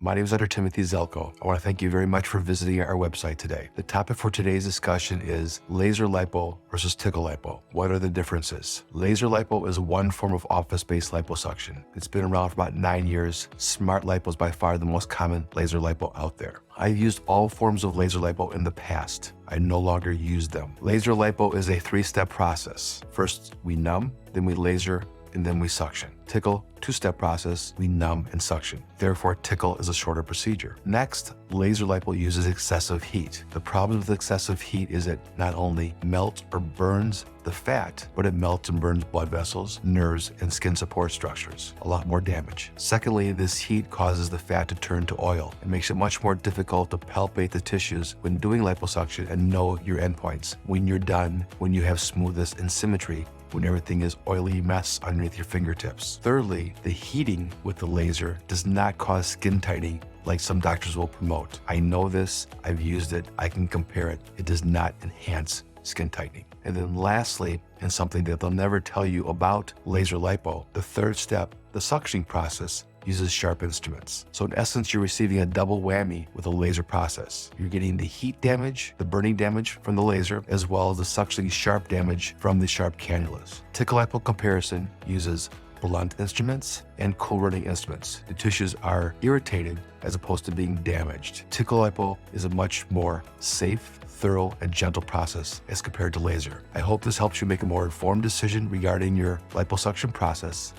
My name is Dr. Timothy Zelko. I want to thank you very much for visiting our website today. The topic for today's discussion is LaserLipo versus TickleLipo. What are the differences? LaserLipo is one form of office-based liposuction. It's been around for about 9 years. Smart lipo is by far the most common laser lipo out there. I've used all forms of laser lipo in the past. I no longer use them. Laser lipo is a 3-step process. First, we numb, then we laser, and then we suction. Tickle, 2-step process, we numb and suction. Therefore, tickle is a shorter procedure. Next, laser lipo uses excessive heat. The problem with excessive heat is it not only melts or burns the fat, but it melts and burns blood vessels, nerves, and skin support structures. A lot more damage. Secondly, this heat causes the fat to turn to oil. It makes it much more difficult to palpate the tissues when doing liposuction and know your endpoints. When you're done, when you have smoothness and symmetry, when everything is oily mess underneath your fingertips. Thirdly, the heating with the laser does not cause skin tightening like some doctors will promote. I know this, I've used it, I can compare it. It does not enhance skin tightening. And then lastly, and something that they'll never tell you about laser lipo, the third step, the suctioning process, uses sharp instruments. So in essence, you're receiving a double whammy with a laser process. You're getting the heat damage, the burning damage from the laser, as well as the suctioning sharp damage from the sharp cannulas. TickleLipo comparison uses blunt instruments and cool running instruments. The tissues are irritated as opposed to being damaged. TickleLipo is a much more safe, thorough, and gentle process as compared to laser. I hope this helps you make a more informed decision regarding your liposuction process.